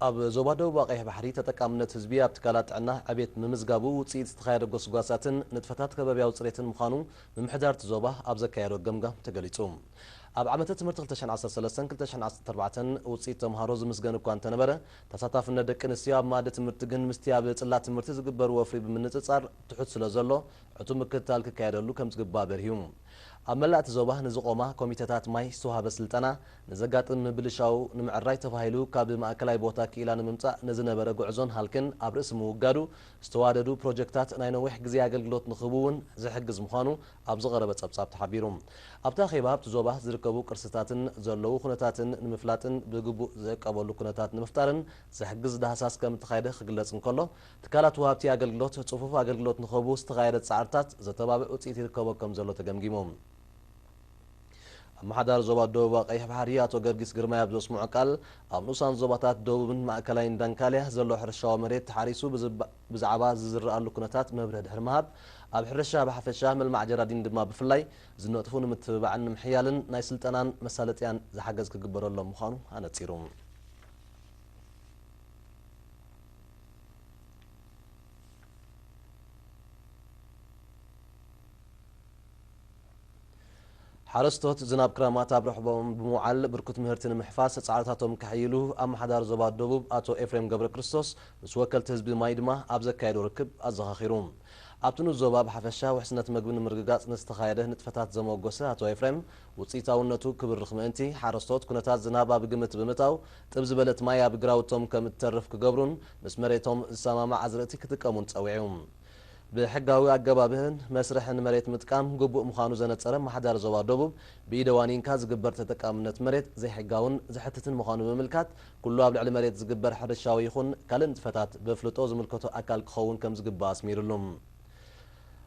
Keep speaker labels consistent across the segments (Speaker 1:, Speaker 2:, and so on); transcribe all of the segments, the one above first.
Speaker 1: ኣብ ዞባ ደቡብ ቀይሕ ባሕሪ ተጠቃምነት ህዝቢ ኣብ ትካላት ጥዕና ዕብየት ምምዝጋቡ ውፅኢት ዝተኻየደ ጎስጓሳትን ንጥፈታት ከባቢያዊ ፅሬትን ምዃኑ ምምሕዳርቲ ዞባ ኣብ ዘካየዶ ገምጋም ተገሊጹ። ኣብ ዓመተ ትምህርቲ 2013-2014 ውፅኢት ተምሃሮ ዝምስገን እኳ እንተነበረ ተሳታፍነት ደቂ ኣንስትዮ ኣብ ማእዲ ትምህርቲ ግን ምስቲ ኣብ ጽላት ትምህርቲ ዝግበር ወፍሪ ብምንጽጻር ትሑት ስለ ዘሎ ዕቱብ ምክትታል ክካየደሉ ከም ዝግባእ በርሂዩ። ኣብ መላእቲ ዞባ ንዝቆማ ኮሚቴታት ማይ ዝተዋሃበ ስልጠና ንዘጋጥም ብልሻው ንምዕራይ ተባሂሉ ካብ ማእከላይ ቦታ ክኢላ ንምምጻእ ንዝነበረ ጉዕዞን ሃልክን ኣብ ርእሲ ምውጋዱ ዝተዋደዱ ፕሮጀክታት ናይ ነዊሕ ግዜ ኣገልግሎት ንኽህቡ እውን ዝሕግዝ ምዃኑ ኣብ ዝቐረበ ጸብጻብ ተሓቢሩ። ኣብታ ኼባ ኣብቲ ዞባ ዝርከቡ ቅርስታትን ዘለዉ ኩነታትን ንምፍላጥን ብግቡእ ዝዕቀበሉ ኩነታት ንምፍጣርን ዝሕግዝ ዳህሳስ ከም እተኻየደ ክግለጽ እንከሎ ትካላት ወሃብቲ ኣገልግሎት ጽፉፍ ኣገልግሎት ንኽህቡ ዝተኻየደ ጻዕርታት ዘተባብዕ ውፅኢት ይርከቦ ከም ዘሎ ተገምጊሞም። ኣመሓዳሪ ዞባ ደቡብ ቀይሕ ባሕሪ ኣቶ ገርጊስ ግርማይ ኣብ ዘስምዑ ቃል ኣብ ንኡሳን ዞባታት ደቡብን ማእከላይን ዳንካልያ ዘሎ ሕርሻዊ መሬት ተሓሪሱ ብዛዕባ ዝዝረአሉ ኩነታት መብርህ ድሕሪ ምሃብ ኣብ ሕርሻ ብሓፈሻ መልማዕ ጀራዲን ድማ ብፍላይ ዝነጥፉ ንምትብባዕን ንምሕያልን ናይ ስልጠናን መሳለጥያን ዝሓገዝ ክግበረሎም ምዃኑ ኣነጺሩ። ሓረስቶት ዝናብ ክረማት ኣብ ረሕቦም ብምውዓል ብርኩት ምህርቲ ንምሕፋስ ጻዕርታቶም ካሕይሉ ኣመሓዳሪ ዞባ ደቡብ ኣቶ ኤፍሬም ገብረ ክርስቶስ ምስ ወከልቲ ህዝቢ ማይ ድማ ኣብ ዘካየዶ ርክብ ኣዘኻኺሩ። ኣብቲ ንኡስ ዞባ ብሓፈሻ ውሕስነት ምግቢ ንምርግጋጽ ንዝተኻየደ ንጥፈታት ዘመወጎሰ ኣቶ ኤፍሬም ውፅኢታውነቱ ክብርኽ ምእንቲ ሓረስቶት ኩነታት ዝናብ ኣብ ግምት ብምእታው ጥብ ዝበለት ማይ ኣብ ግራውቶም ከም እትተርፍ ክገብሩን ምስ መሬቶም ዝሰማማዕ ኣዝርእቲ ክጥቀሙን ጸዊዑ። ብሕጋዊ ኣገባብህን መስርሕን መሬት ምጥቃም ግቡእ ምዃኑ ዘነጸረ ኣመሓዳሪ ዞባ ደቡብ ብኢደ ዋኒንካ ዝግበር ተጠቃምነት መሬት ዘይሕጋውን ዝሕትትን ምዃኑ ብምምልካት ኩሉ ኣብ ልዕሊ መሬት ዝግበር ሕርሻዊ ይኹን ካልእ ንጥፈታት በፍልጦ ዝምልከቶ ኣካል ክኸውን ከም ዝግባእ ኣስሚሩሉ።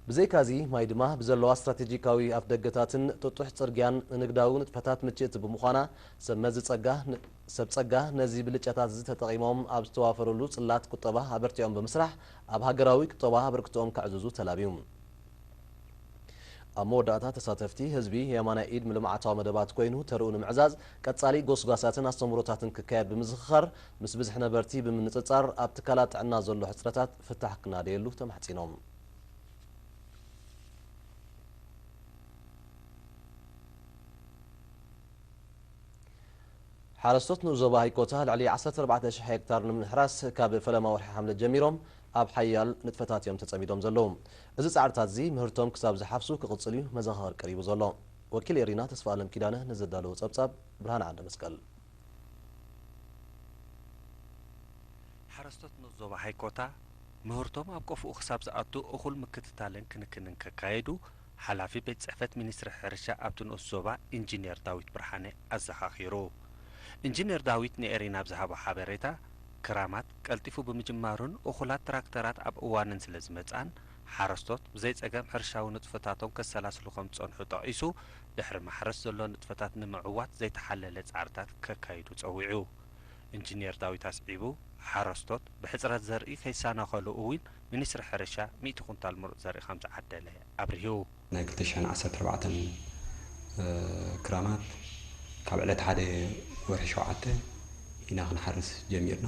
Speaker 1: ብዘይካዚ ማይ ድማ ብዘለዋ ስትራቴጂካዊ ኣፍ ደገታትን ጥጡሕ ጽርግያን ንንግዳዊ ንጥፈታት ምችእቲ ብምዃና ሰብ ጸጋ ነዚ ብልጨታት ዝተጠቒሞም ኣብ ዝተዋፈረሉ ጽላት ቁጠባ ኣበርቲዖም ብምስራሕ ኣብ ሃገራዊ ቁጠባ ኣበርክቶኦም ከዕዝዙ ተላብዩ። ኣብ መወዳእታ ተሳተፍቲ ህዝቢ የማናይ ኢድ ልምዓታዊ መደባት ኮይኑ ተርኡ ንምዕዛዝ ቀጻሊ ጎስጓሳትን ኣስተምህሮታትን ክካየድ ብምዝኽኻር ምስ ብዝሕ ነበርቲ ብምንጽጻር ኣብ ትካላት ጥዕና ዘሎ ሕፅረታት ፍታሕ ክናደየሉ ተማሕጺኖም። ሓረስቶት ንኡስ ዞባ ሃይኮታ ልዕሊ 14,000 ሄክታር ንምሕራስ ካብ ፈለማ ወርሒ ሓምለ ጀሚሮም ኣብ ሓያል ንጥፈታት እዮም ተጸሚዶም ዘለዉ። እዚ ጻዕርታት እዚ ምህርቶም ክሳብ ዝሓፍሱ ክቕጽል እዩ መዘኻኸሪ ቀሪቡ ዘሎ። ወኪል ኤሪና ተስፋ ኣለም ኪዳነ ንዘዳለዎ ጸብጻብ ብርሃን ዓንደ መስቀል።
Speaker 2: ሓረስቶት ንኡስ ዞባ ሃይኮታ ምህርቶም ኣብ ቆፍኡ ክሳብ ዝኣቱ እኹል ምክትታልን ክንክንን ከካየዱ ሓላፊ ቤት ጽሕፈት ሚኒስትሪ ሕርሻ ኣብቲ ንኡስ ዞባ ኢንጂነር ዳዊት ብርሃነ ኣዘኻኺሩ። ኢንጂነር ዳዊት ንኤሪና ብዝሃቦ ሓበሬታ ክራማት ቀልጢፉ ብምጅማሩን እኹላት ትራክተራት ኣብ እዋንን ስለ ዝመጻን ሓረስቶት ብዘይ ጸገም ሕርሻዊ ንጥፈታቶም ከሰላስሉ ከም ዝጸንሑ ጠቒሱ ድሕሪ ማሕረስ ዘሎ ንጥፈታት ንምዕዋት ዘይተሓለለ ጻዕርታት ከካይዱ ጸዊዑ። ኢንጂነር ዳዊት ኣስዒቡ ሓረስቶት ብሕፅረት ዘርኢ ከይሳናኸሉ እውን ሚኒስትሪ ሕርሻ 100 ኩንታል ምሩፅ ዘርኢ ከም ዝዓደለ ኣብርሂቡ።
Speaker 3: ናይ 2014 ክራማት ካብ ዕለት 1 ወርሒ 7 ኢና ክንሓርስ ጀሚርና።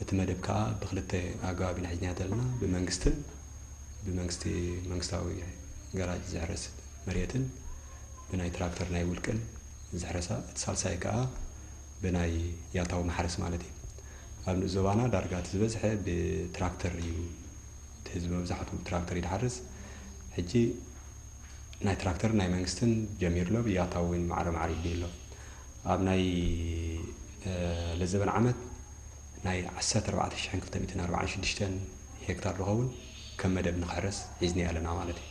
Speaker 3: እቲ መደብ ከዓ ብክልተ ኣገባብ ኢና ሒዝና ዘለና ብመንግስቲ መንግስታዊ ገራጅ ዝሕረስ መሬትን ብናይ ትራክተር ናይ ውልቅን ዝሕረሳ እቲ ሳልሳይ ከዓ ብናይ ያታዊ ማሕረስ ማለት እዩ። ኣብ ንኡስ ዞባና ዳርጋ እቲ ዝበዝሐ ብትራክተር እዩ እቲ ህዝቢ መብዛሕትኡ ትራክተር እዩ ዝሓርስ። ሕጂ ናይ ትራክተር ናይ መንግስትን ጀሚርሎ ብያታዊ እውን ማዕረ ማዕረ ይብሎ ኣብ ናይ ለዘበን ዓመት ናይ 14,246 ሄክታር ዝኸውን ከም መደብ ንኽሕረስ ሒዝና ኣለና ማለት እዩ።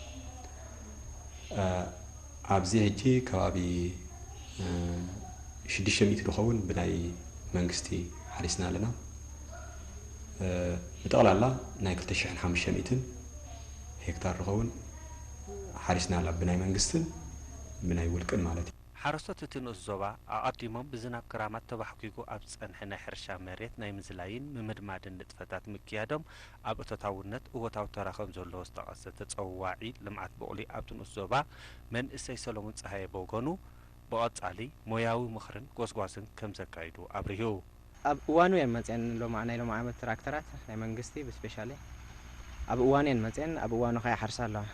Speaker 3: ኣብዚ ሕጂ ከባቢ 600 ዝኸውን ብናይ መንግስቲ ሓሪስና ኣለና። ብጠቕላላ ናይ 2500 ሄክታር ዝኸውን ሓሪስና ኣላ ብናይ መንግስትን ብናይ ውልቅን ማለት እዩ።
Speaker 2: ሓረስቶት እቲ ንኡስ ዞባ ኣቐዲሞም ብዝናብ ክራማት ተባሕኪጉ ኣብ ዝጸንሐ ናይ ሕርሻ መሬት ናይ ምዝላይን ምምድማድን ንጥፈታት ምክያዶም ኣብ እቶታውነት እወታዊ ተራኸም ዘለዎ ዝተቐሰ ተጸዋዒ ልምዓት ብቑሊ ኣብቲ ንኡስ ዞባ መንእሰይ ሰሎሞን ፀሃየ በጎኑ ብቐጻሊ ሞያዊ ምኽርን ጎስጓስን ከም ዘካይዱ ኣብርሂቡ።
Speaker 4: أب وانوين مزين لو معنا لو معامل تراكترات هاي منقستي بسبيشالي أب وانين مزين أب وانو خي حرس الله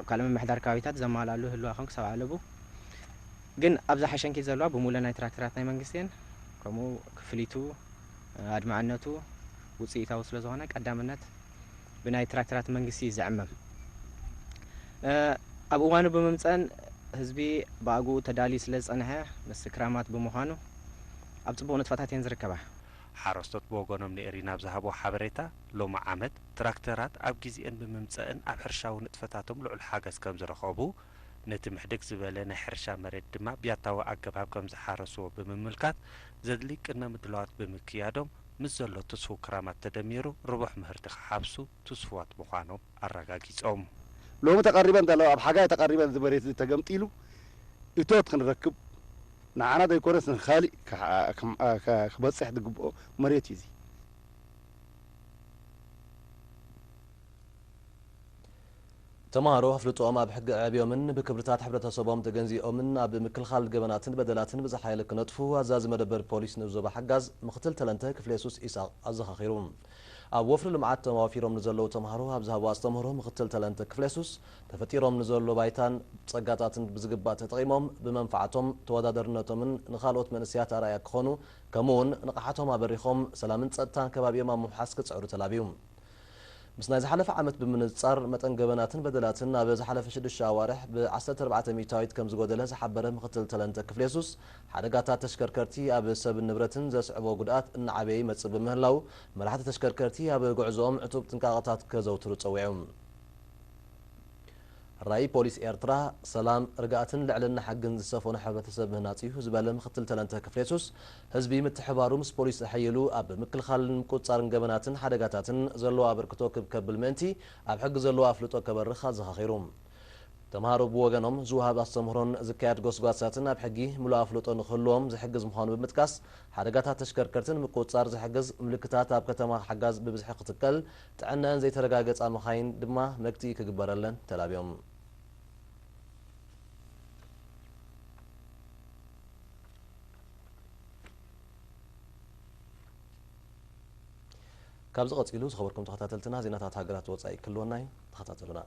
Speaker 4: كلام محدار كاويتات زمال له اللي أخنك سبع لبو جن أبزح عشان كذا لو بمولا ناي تراكترات ناي منقستين كمو كفليتو أدمعنتو وصيتا وصل زهانك قدامنت بناي تراكترات منقسي زعمم أب وانو بممصن ህዝቢ ባጉ ተዳሊ ስለ ጸንሐ መስክራማት በመሆኑ ኣብ ጽቡቕ ንጥፈታት የንዝርከባ
Speaker 2: ሓረስቶት ብወገኖም ንኤሪ ናብ ዝሃቦ ሓበሬታ ሎሚ ዓመት ትራክተራት ኣብ ግዜአን ብምምጽአን ኣብ ሕርሻዊ ንጥፈታቶም ልዑል ሓገዝ ከም ዝረኸቡ ነቲ ምሕድግ ዝበለ ናይ ሕርሻ መሬት ድማ ብያታዊ ኣገባብ ከም ዝሓረስዎ ብምምልካት ዘድሊ ቅድመ ምድላዋት ብምክያዶም ምስ ዘሎ ትስፉ ክራማት ተደሚሩ ርቡሕ ምህርቲ ክሓብሱ ትስፉዋት ምዃኖም ኣረጋጊጾም
Speaker 5: لو متقربا ده لو بحاجة تقريبا زبريت تجمتيلو يتوت نركب نعنا ده يكون اسم خالي كبص إحدى مريت يزي
Speaker 1: تمارو هفلطوم اب حق عبيومن بكبرتات حبرتسبوم تغنزيومن اب مكلخال جبناتن بدلاتن بزحايل كنطفو ازاز مدبر بوليس نزوب حجاز مختل تلنته كفليسوس إساق أزخاخيرون اب وفر لمعات توافيروم نزلو تمارو ابزهوا استمرو مختل تلنته كفليسوس تفتيروم نزلو بايتان صقاتاتن بزغبات تقيموم بمنفعتهم تودادرنتومن نخالوت منسيات ارايا كخونو كمون نقحاتهم ابريخوم سلامن صدتان كبابيما مبحث كصعرو تلابيوم مسنا زحلف عمت بمنصار متن جبناتن بدلاتن اب زحلف شدش شوارح ب 14 ميتايت كم زغودله زحبره مختل تلنته كفليسوس حدقاتا تشكركرتي اب سب نبرتن زسعبو غدات ان عبي مصب مهلاو ملحت تشكركرتي اب غعزوم عتوب تنقاقات كزوترو صويعم راي بوليس إيرترا سلام رجعتن لعلنا حقن زسفون حبتسب هناتيو زباله مختل تلنته كفليسوس حزبي متحبارو مس بوليس حيلو اب مكل خال مقصارن جبناتن حدقاتاتن زلو ابركتو كبلمنتي اب حق زلو افلطو كبرخا زخاخيروم تمهارو بوغنوم زوهاب استمرون زكاد غوسغاساتن اب حقي ملو افلطو نخلوم زحجز مخانو بمتكاس حدقاتات تشكركرتن مقصار زحجز ملكتات اب كتما حجاز ببزح قتكل طعنان زي ترغاغص مخاين دما مكتي كغبرلن تلابيوم كابز قصيلو خبركم تخاتلتنا زيناتات هاغرات وصاي كلوناي تخاتلونا